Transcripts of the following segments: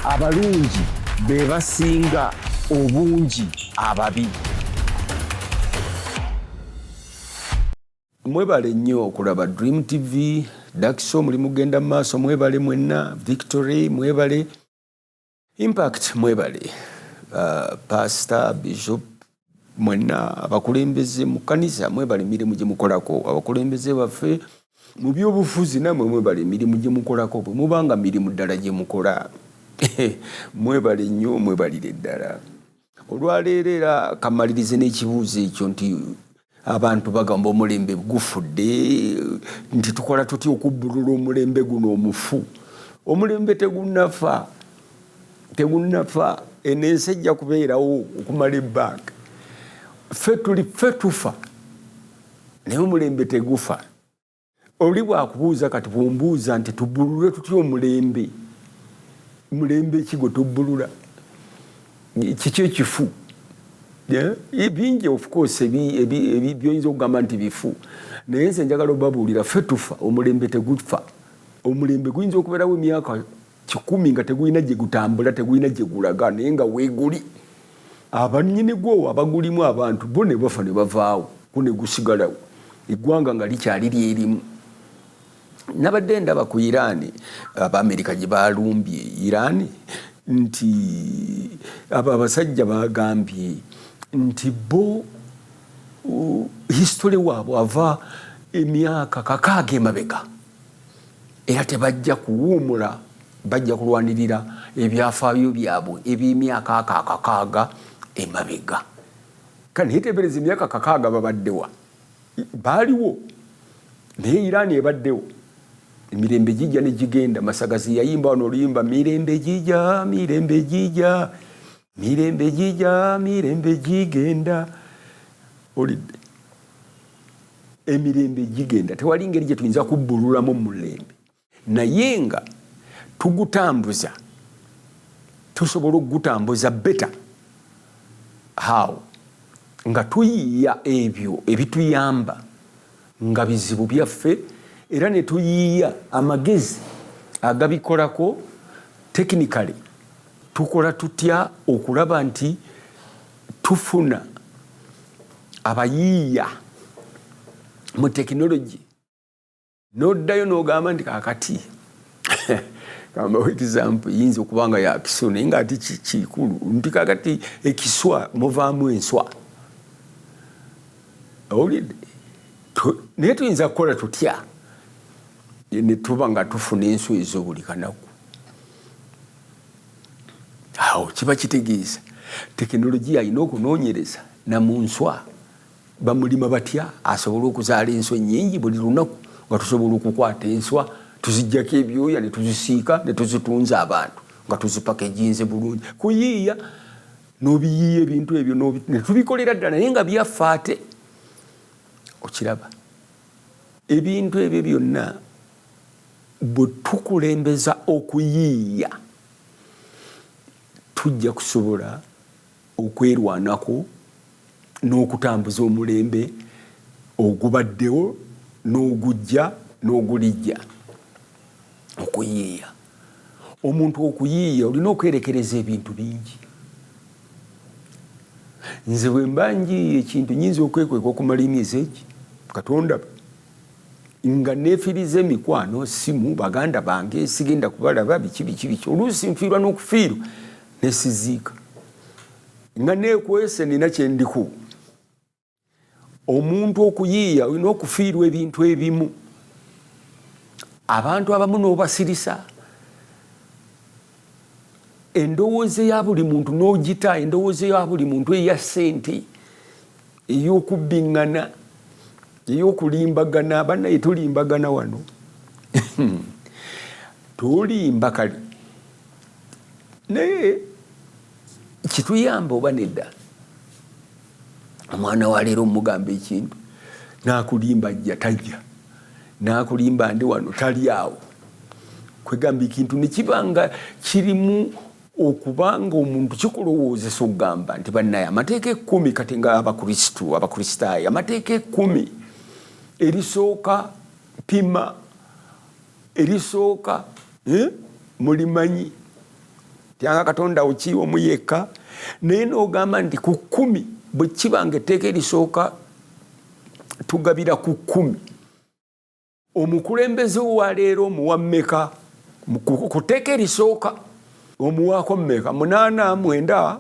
abalungi be basinga obungi ababi. Mwebale nnyo okulaba Dream TV, Daxo muli mugenda maaso, mwebale mwenna, Victory mwebale, Impact mwebale, Pastor, Bishop mwenna, abakulembeze mu kanisa mwebale mirimu gye mukolako, abakulembeze baffe mu byobufuzi namwe mwebale mirimu gye mukolako, bwe mubanga mirimu ddala gye mukola mwebale nnyo, mwebalire ddala. Olwaleero era kamalirize n'ekibuuzo ekyo nti abantu bagamba omulembe gufudde, nti tukola tutya okubbulula omulembe guno omufu. Omulembe tegunnafa, ensi ejja kubeerawo okumala ebbanga. Ffe tufa naye omulembe tegufa. Oli bwakubuuza kati bwombuuza nti tubbulule tutya omulembe, mulembe ki gwe tubbulula, kiki ekifu? Bingi of course by'oyinza okugamba nti bifu, naye nze njagala obabuulira ffe tufa, omulembe tegufa. Omulembe guyinza okubeerawo emyaka 100 nga tegulina gye gutambula, tegulina gye gulaga, naye nga weeguli. Abannyini gwo abagulimu abantu bo ne bafa ne bavaawo, go ne gusigalawo, eggwanga nga likyali lyerimu. Nabadde ndaba ku Iran, Abamerika gye balumbye Iran, nti abasajja bagambye nti bo history waabwe ava emyaka 60 emabega, era tebajja kuwuumula, bajja kulwanirira ebyafaayo byabwe eby'emyaka 60 emabega. Kale neetebereza emyaka 60 babaddewa, baaliwo, naye Iran ebaddewo. Emirembe gijja ne gigenda. Masagazi yayimba wano oluyimba mirembe gijja, mirembe gijja, mirembe gijja, mirembe gigenda. Olidde emirembe gigenda, tewali ngeri gye tuyinza kubbululamu mulembe, naye nga tugutambuza, tusobola okugutambuza beta. How? Nga tuyiiya ebyo ebituyamba nga bizibu byaffe, era ne tuyiiya amagezi agabikolako technically. Tukola tutya okulaba nti tufuna abayiiya mu technology, n'oddayo n'ogamba nti kakati kamba example yinza okubanga ya kiswa naye nga ati kikulu, nti kakati ekiswa muvaamu enswa. Owulidde? Naye tuyinza kukola tutya ne tuba nga tufuna enswa ezo buli kanaku? Awo kiba kitegeeza tekinologiya alina okunoonyereza na mu nswa bamulima batya asobole okuzaala enswa ennyingi buli lunaku, nga tusobola okukwata enswa tuziggyako ebyoya ne tuzisiika ne tuzitunza abantu nga tuzipakeginze bulungi. Kuyiiya n'obiyiiya ebintu ebyo ne tubikolera ddala naye nga byaffe ate. Okiraba ebintu ebyo byonna bwe tukulembeza okuyiiya, tujja kusobola okwerwanako n'okutambuza omulembe ogubaddewo n'ogujja n'ogulijja. Okuyiiya, omuntu okuyiiya olina okwerekereza ebintu bingi. Nze bwe mba njiiya ekintu nyinza okwekweka okumala emyezi egi, Katonda nga neefiriza emikwano, simu, baganda bange, sigenda kubalaba, biki. Oluusi nfiirwa n'okufiirwa nesiziika nga neekwese nina kyendiku. Omuntu okuyiiya olina okufiirwa ebintu ebimu. Abantu abamu n'obasirisa, endowooza ya buli muntu n'ogita, endowooza ya buli muntu eya ssente, ey'okubbiŋŋana, ey'okulimbagana. Bannaye tulimbagana wano tulimba kale, naye kituyamba oba nedda? Omwana wa leero omugamba ekintu n'akulimba ajja tajja, n'akulimba ndi wano tali awo. Kwegamba ekintu ne kibanga kirimu okubanga omuntu kikulowoozesa okugamba nti bannaye amateeka 10 kati nga abakristaayo, amateeka 10 erisooka pima, erisooka mulimanyi tyanga Katonda uki omuyekka naye n'ogamba nti ku 10 bwe kibanga etteeka erisooka tugabira ku 10 omukulembeze wa leero omuwa mmeka ku tteeka erisooka omuwaako mmeka 8 9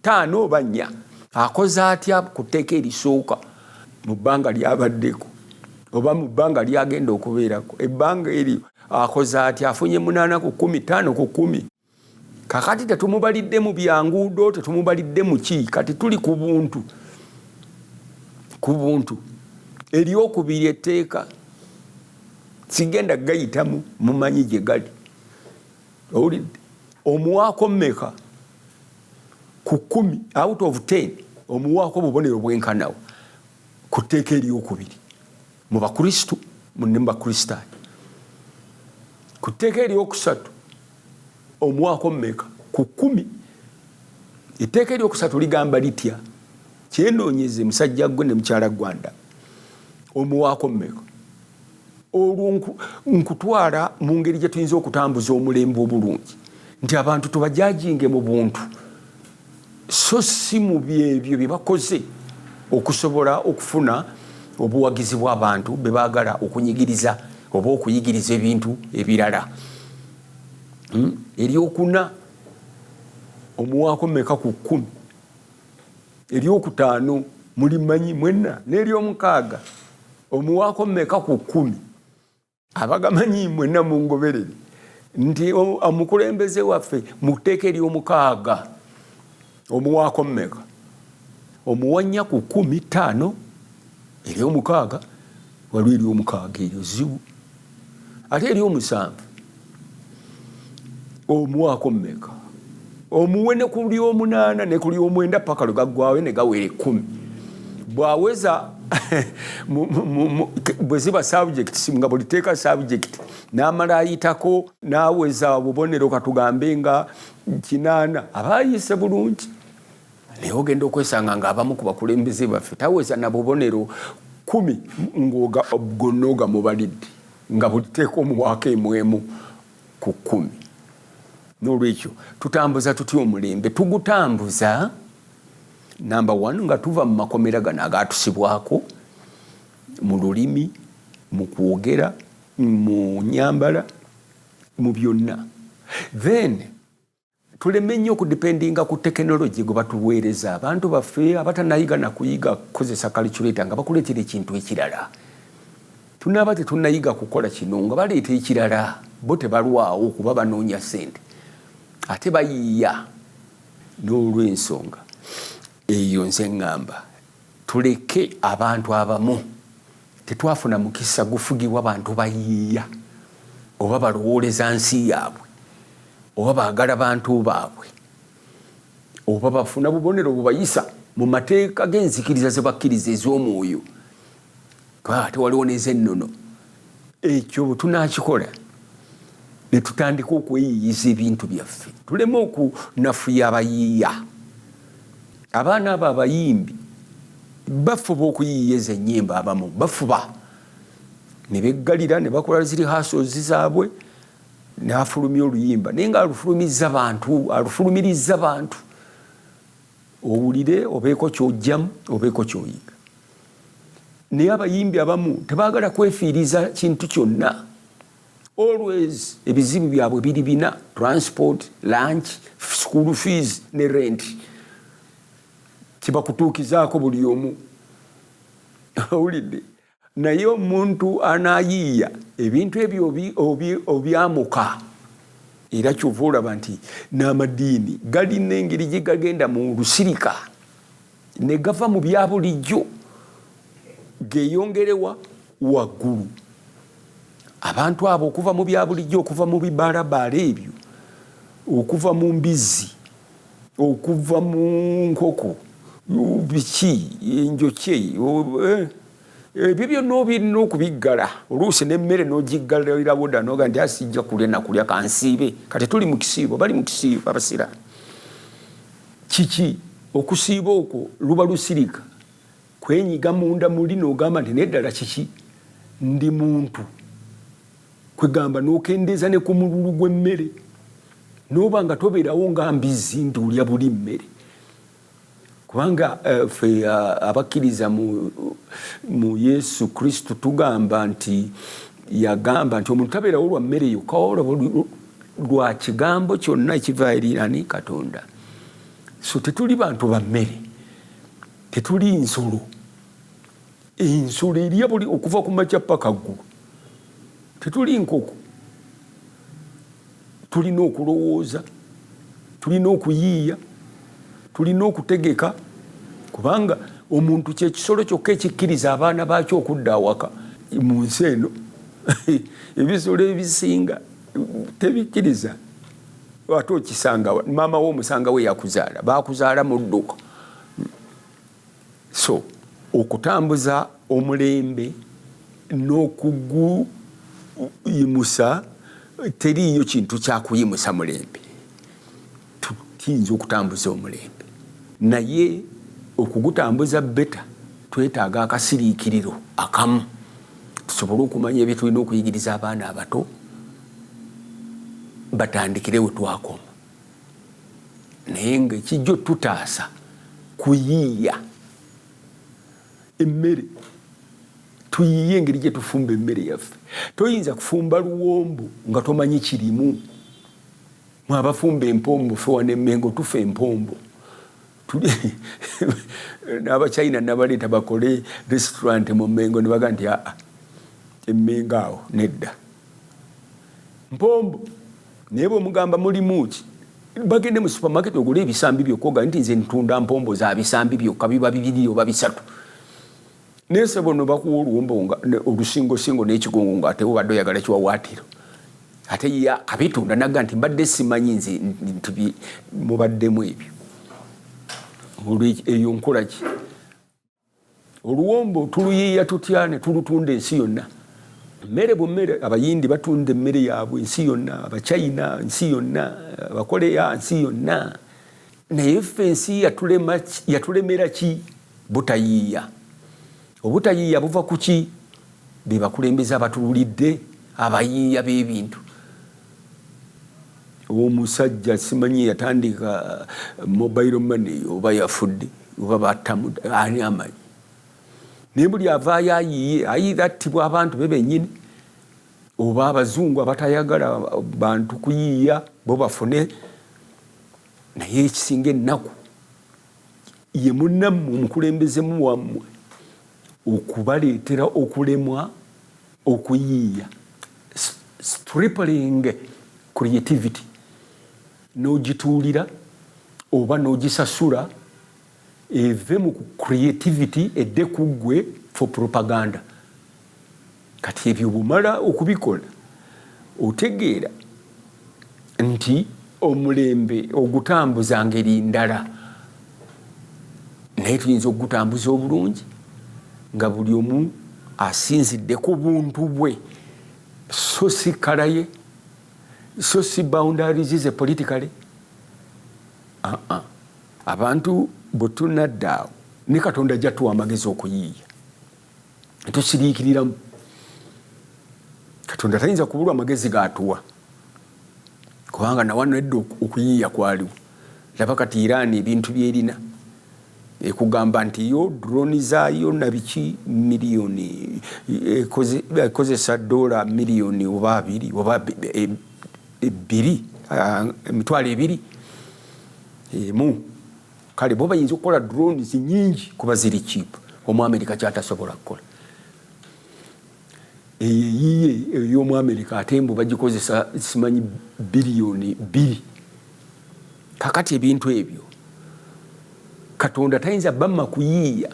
5 oba 4 akoze atya ku tteeka erisooka mu bbanga lyabaddeko oba mu bbanga lyagenda okubeerako ebbanga eryo akoze atya afunye 8 ku 10 5 ku 10 kakati tetumubalidde mu byanguudo tetumubalidde mu ki kati tuli ku buntu eryokubiri etteeka sigenda gayitamu mumanyi gye gali owulidde omuwaako mmeka ku 10 out of 10 omuwaako bubonero bwenkanawo ku tteeka eryokubiri mu bakristu ne mu bakristaayo ku tteeka eryokusatu omuwaako mmeka ku 10 etteeka eryokusatu ligamba litya kyenoonyeze musajja gwe ne mukyala gwanda omuwaako mmeka olwo nkutwala mu ngeri gye tuyinza okutambuza omulembe obulungi nti abantu tubajajinge mu buntu so si mu byebyo bye bakoze okusobola okufuna obuwagizi bw'abantu be baagala okunyigiriza oba okuyigiriza ebintu ebirala eryokuna omuwaako mmeka ku 10 eryokutaano mulimanyi mwenna n'eryomukaaga omuwaako mmeka ku 10 abagamanyi mwenna mungoberere nti omukulembeze waffe mu tteeka eryomukaaga omuwaako mmeka omuwa 4 ku 10 5 eryomukaaga waliwo eryomukaaga eryo zibu ate eryomusanvu omuwaako mmeka omuwe ne ku ly'omunaana ne ku ly'omwenda paka lwe gaggwawe ne gawera 10 bwaweza bwe ziba subject nga buli teeka subject n'amala ayitako n'aweza obubonero katugambe nga 8 aba ayise bulungi naye ogenda okwesanga ng'abamu ku bakulembeze baffe taweza na bubonero 10 ng'oga gonna mubalidde nga buli teeka omuwaako emwemu ku 10 n'olwekyo tutambuza tutya omulembe tugutambuza number 1 nga tuva mu makomera gano agatusibwako mu lulimi mu kwogera mu nyambala mu byonna then tuleme nnyo okudipendinga ku tekinologi gwe batuweereza abantu baffe abatanayiga na kuyiga kukozesa calculator nga bakuleetera ekintu ekirala tunaaba tetunayiga kukola kino nga baleeta ekirala bo tebalwawo kuba banoonya ssente ate bayiiya n'olw'ensonga eyo nze ŋŋamba tuleke abantu abamu tetwafuna mukisa gufugibwa abantu bayiiya oba balowooleza nsi yaabwe oba baagala bantu baabwe oba bafuna bubonero bubayisa mu mateeka g'enzikiriza ze bakkiriza ez'omwoyo ate waliwo n'ez'ennono ekyo bwe tunaakikola ne tutandika okweyiyiza ebintu byaffe tuleme okunafuya abayiiya abaana abo abayimbi bafuba okuyiyiza ennyimba abamu bafuba ne beggalira ne bakola ziri hasozi zaabwe n'afulumya oluyimba naye nga alufulumiriza bantu owulire obeeko ky'ojjamu obeeko ky'oyiga naye abayimbi abamu tebaagala kwefiiriza kintu kyonna always ebizibu byabwe biri bina transport lunch school fees ne rent kibakutuukizaako buli omu owulidde naye omuntu anayiiya ebintu ebyo obyamuka era kyova olaba nti n'amadiini galina engeri gye gagenda mu lusirika ne gava mu bya bulijjo geeyongerewa waggulu abantu abo okuva mu bya bulijjo okuva mu bibaalabaala ebyo okuva mu mbizzi okuva mu nkoko biki enjoki ebyo byonna obirina okubiggala oluusi n'emmere n'ogiggalirawo dda noga nti asijja kulya nakulya kansiibe kati tuli mu kisiibo bali mu kisiibo abasiraamu kiki okusiiba okwo luba lusirika kwenyiga munda muli n'ogamba nti neddala kiki ndi muntu kwegamba n'okendeeza ne ku mululu gw'emmere noba nga tobeerawo nga mbizi nti olya buli mmere kubanga ffe abakkiriza mu Yesu Kristo tugamba nti yagamba nti omuntu tabeerawo lwa mmere yokka lwa kigambo kyonna ekiva eri ani Katonda. So tetuli bantu ba mmere, tetuli nsolo. Ensolo erya buli okuva ku makya paka ggulu. Tetuli nkoko. Tulina okulowooza, tulina okuyiiya, tulina okutegeka kubanga omuntu kyekisolo kyokka ekikkiriza abaana baakyo okudda awaka mu nsi eno. Ebisolo ebisinga tebikkiriza. Ate okisanga maama wo omusanga we yakuzaala, bakuzaala mu dduka. So okutambuza omulembe n'okuguyimusa teriyo kintu kyakuyimusa mulembe. Tuyinza okutambuza omulembe naye okugutambuza beta twetaaga akasiriikiriro akamu tusobole okumanya ebyo tulina okuyigiriza abaana abato batandikire we twakoma. Naye ng'ekijjo tutaasa kuyiiya emmere, tuyiiye engeri gye tufumba emmere yaffe. Toyinza kufumba luwombo nga tomanyi kirimu. Mwabafumba empombo ffe wano Emmengo tufa empombo. N'Abachina nabaleeta bakole restaurant mu Mmengo ne baga nti Emmengo awo nedda. Mpombo naye bw'omugamba mulimu ki? Bagende mu supermarket ogule ebisambi byokka oga nti nze ntunda mpombo za bisambi byokka biba 2 oba 3. Nese bono bakuwa oluwombo nga olusingosingo n'ekigongo nga ate obadde oyagala kiwawaatiro. Ate ya kabitunda naga nti mbadde simanyi nze nti mubaddemu ebyo. Eyo nkola ki? Oluwombo tuluyiiya tutya ne tulutunda ensi yonna. Mmere bummere Abayindi batunda emmere yaabwe ensi yonna, Abachina ensi yonna, Abakoleya ensi yonna. Naye ffe ensi yatulemera ki? Butayiiya. Obutayiiya buva ku ki? Be bakulembeze abatululidde abayiiya b'ebintu. Omusajja simanyi yatandika mobile money oba yafudde oba battamu ani amanyi. Naye buli avaayo ayiiya attibwa abantu be bennyini oba abazungu abatayagala bantu kuyiiya bo bafune. Naye ekisinga ennaku ye munnammwe omukulembezemu wammwe okubaleetera okulemwa okuyiiya, stripling creativity, n'ogituulira oba n'ogisasula eve mu creativity edde ku ggwe for propaganda. Kati ebyo bumala okubikola otegeera nti omulembe ogutambuza ngeri ndala, naye tuyinza okugutambuza obulungi nga buli omu asinzidde ku buntu bwe, so si kala ye, so si boundaries ze politically. Abantu bwe tunadda awo ne Katonda ajja tuwa amagezi okuyiiya. Tusiriikiriramu. Katonda tayinza kubulwa amagezi g'atuwa kubanga na wano edda okuyiiya kwaliwo. Laba kati Iran ebintu byerina ekugamba nti yo drone zaayo nabiki miliyoni ekozesa $2 miliyoni oba 2 oba 2 emitwalo 2 emu. Kale bo bayinza okukola drones nyingi kuba ziri cheap. Omwamerika kyatasobola kukola. Eyiye ey'Omwamerika ate mbu bagikozesa simanyi biliyoni 2. Kakati ebintu ebyo Katonda tayinza bamma kuyiiya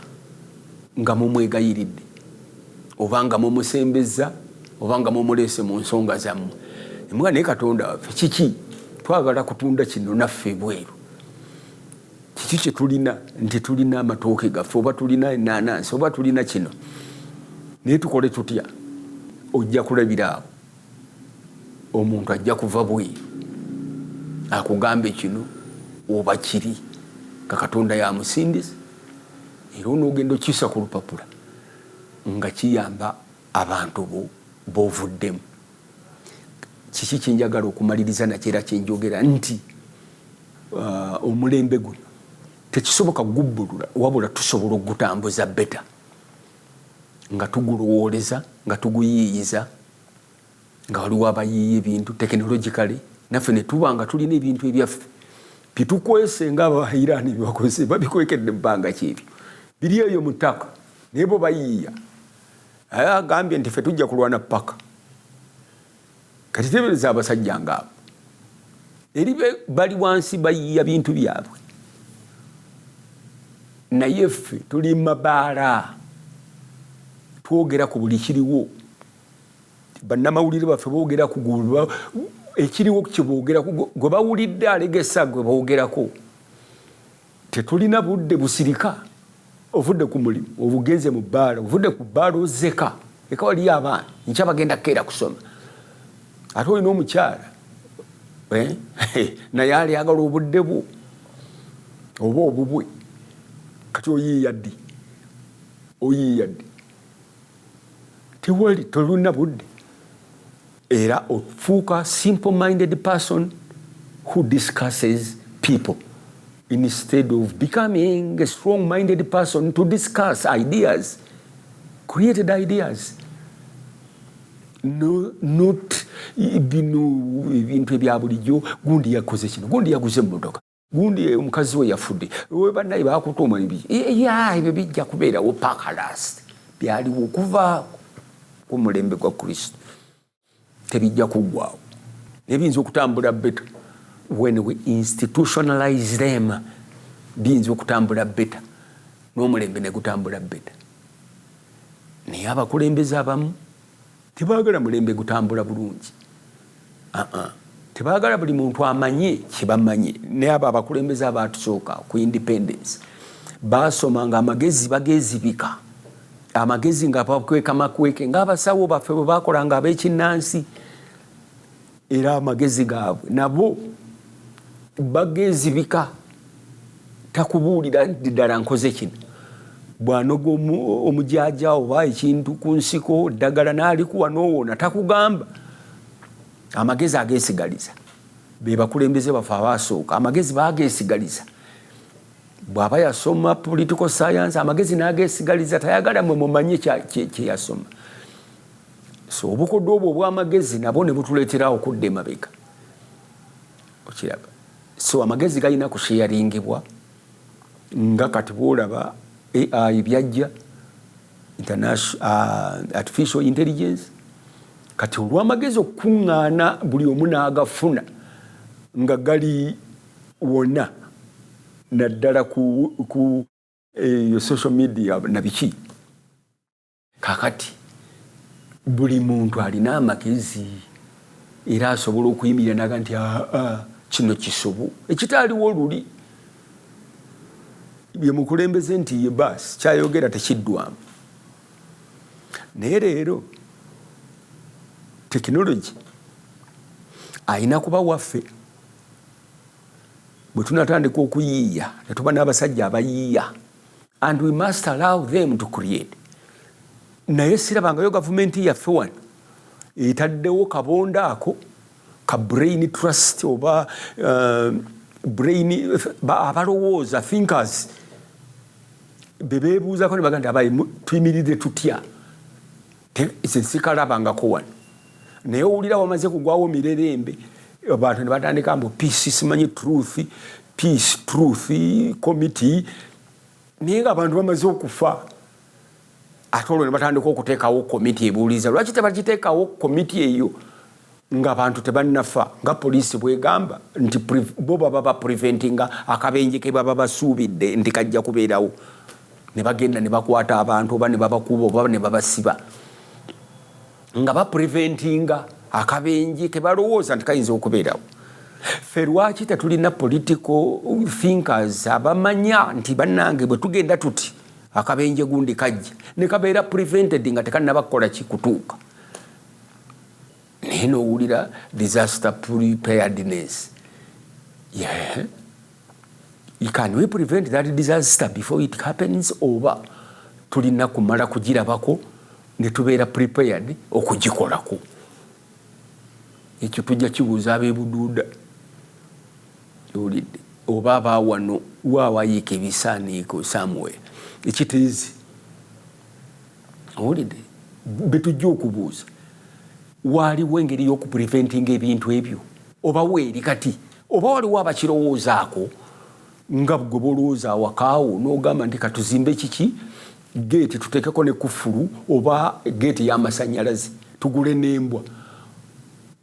nga mumwegayiridde oba nga mumusembeza oba nga mumuleese mu nsonga zammwe. Embuga naye Katonda waffe kiki? Twagala kutunda kino naffe bweru. Kiki kye tulina? Nti tulina amatooke gaffe oba tulina ennaanansi oba tulina kino. Naye tukole tutya? Ojja kulabira awo omuntu ajja kuva bweru akugambe kino oba kiri nga Katonda yamusindiza, era onoogenda okisa ku lupapula nga kiyamba abantu bo b'ovuddemu. kiki kyenjagala okumaliriza nakyo era kyenjogera nti omulembe guno tekisoboka gubbulula wabula tusobola okugutambuza beta nga tugulowooleza nga tuguyiiyiza nga waliwo abayiiya ebintu technologically naffe ne tuba nga tulina ebintu ebyaffe bitukwese ng'abairani byebakozese babikwekedde ebbanga kyebyo biri eyo mu ttaka naye bo bayiiya agambye nti ffe tujja kulwana paka kati tebereza abasajja ngaabo eri bali wansi bayiiya bintu byabwe naye ffe tuli mabaala twogera ku buli kiriwo bannamawulire baffe boogera ku ekiriwo kyeboogeraku gwe bawulidde alegesa gwe boogerako tetulina budde busirika ovudde ku mulimu obugenze mu bbaala ovudde ku bbaala ozeka eka waliyo abaana nkya bagenda keera kusoma ate olina omukyala naye alyagala obudde bwo oba obubwe kati oyiiya ddi tewali tolina budde era ofuuka simple minded person who discusses people instead of becoming a strong minded person to discuss ideas, created ideas. Not ibintu ebya bulijjo gundi yakoze kino gundi yaguze emmotoka gundi omukazi we yafudde we bannaye bakutuma ebyo bijja kubeerawo paka last byaliwo okuva ku mulembe gwa Kristo tebijja kuggwaawo nebiyinza okutambula beta when we institutionalize them biyinza okutambula beta n'omulembe ne gutambula beta naye abakulembeze abamu tebaagala mulembe gutambula bulungi tebaagala buli muntu amanye kibamanye naye abo abakulembeze abatusooka ku independence baasomanga amagezi bagezibika amagezi nga bakweka makweke ng'abasawo baffe bwe baakolanga ab'ekinnansi era amagezi gaabwe nabo bagezibika takubuulira ddala nkoze kino bwanoga omujaja oba ekintu ku nsiko ddagala n'alikuwa n'owona takugamba amagezi ageesigaliza be bakulembeze baffe abaasooka amagezi baageesigaliza bw'aba yasoma political science amagezi n'ageesigaliza tayagala mwe mumanye kye yasoma so obukodde obwo obw'amagezi nabo ne butuleeterawo okudda emabega okiraba so amagezi galina kusheyaringibwa nga kati bwolaba AI byajja artificial intelligence kati olw'amagezi okukuŋŋaana buli omu n'agafuna nga gali wonna naddala ku social media nabiki kakati buli muntu alina amagezi era asobola okuyimirira naga nti kino kisobo ekitaaliwo luli bye mukulembeze nti ye baasi kyayogera tekiddwamu naye leero tekinologi ayina kuba waffe bwe tunatandika okuyiiya netuba n'abasajja abayiiya and we must allow them to create naye sirabangayo gavumenti yaffe wano etaddewo kabonda ako ka brain trust oba brain abalowooza thinkers bebeebuuzako ne baganda abaye tuyimiridde tutya sikalabangako wano naye owulira wamaze kugwawo mirerembe abantu ne batandika mbu peace simanyi peace truth committee naye nga abantu bamaze okufa ate olwo ne batandika okuteekawo komiti ebuuliza lwaki tebakiteekawo komiti eyo ng'abantu tebannafa nga poliisi bwegamba nti bo baba bapreventinga akabenje ke baba basuubidde nti kajja kubeerawo ne bagenda ne bakwata abantu oba ne babakuba oba ne babasiba nga bapreventinga akabenje ke balowooza nti kayinza okubeerawo ffe lwaki tetulina political thinkers abamanya nti bannange bwe tugenda tuti akabenje gundi kajja ne kabeera prevented nga tekannabakola kikutuuka naye n'owulira disaster preparedness can we prevent that disaster before it happens oba tulina kumala kugirabako ne tubeera prepared okugikolako ekyo tujja kibuuza ab'ebuduuda owulidde oba abawano waawayika ebisaaniiko somewhere ekiteezi owulidde betujja okubuuza waaliwo engeri y'okupreventinga ebintu ebyo oba weeri kati oba waliwo abakirowoozaako nga gwe bolowooza awakaawo n'ogamba nti katuzimbe kiki geeti tuteekeko ne kufulu oba geeti y'amasanyalaze tugule n'embwa.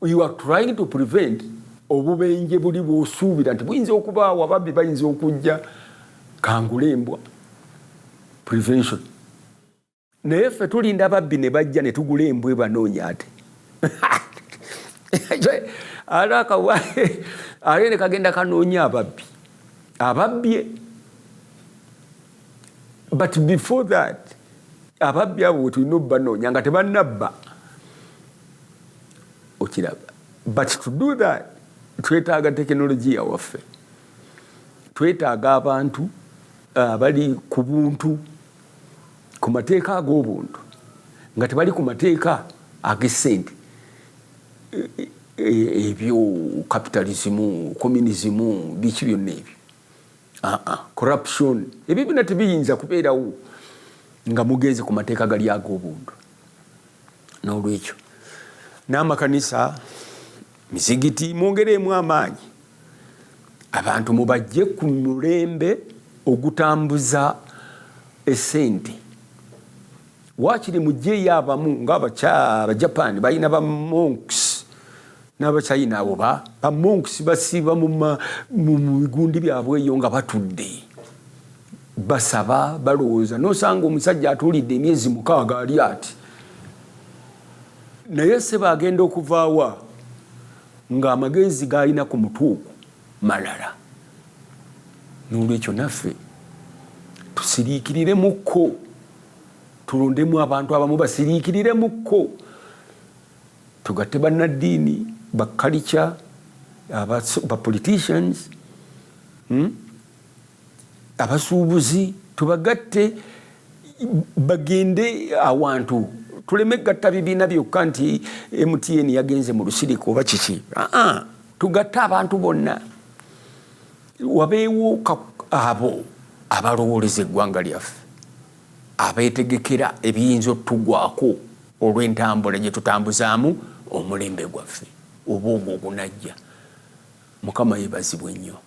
You are trying to prevent obubenje buli bw'osuubira nti buyinza okubaawo ababbi bayinza okujja kangula embwa prevention. Naye ffe tulinda ababbi ne bajja ne tugula embwa ebanoonya ate ate ne kagenda kanoonya ababbye but before that ababbi abo tulina obanoonya nga tebannabba okiraba. But to do that twetaaga tekinologiya waffe, twetaaga abantu bali ku buntu, ku mateeka ag'obuntu nga tebali ku mateeka ag'essente ebyo kapitalizimu communism biki byonna ebyo corruption ebyo byonna tebiyinza kubeerawo nga mugenze ku mateeka gali ag'obuntu. N'olwekyo n'amakanisa mizigiti mwongeremu amaanyi abantu mubajje ku mulembe ogutambuza essente. Wakiri mujjeyo abamu ng'Abajapani balina ba monks n'Abachina abo ba monks basiiba mu bigundi byabwe eyo nga batudde basaba balowooza n'osanga omusajja atuulidde emyezi 6 ali ati naye seba agenda okuvaawa ng'amagezi g'alina ku mutuuku malala. N'olwekyo naffe tusiriikiriremukko, tulondemu abantu abamu basiriikiriremukko, tugatte bannaddiini bakalica ba politicians abasuubuzi tubagatte bagende awantu. Tuleme gatta bibiina byokka nti MTN yagenze mu lusiriko oba kiki. Tugatte abantu bonna wabeewo abo abalowooleza eggwanga lyaffe abeetegekera ebiyinza otugwako olw'entambula gye tutambuzaamu omulembe gwaffe oba ogwo ogunajja. Mukama yeebazibwe nnyo.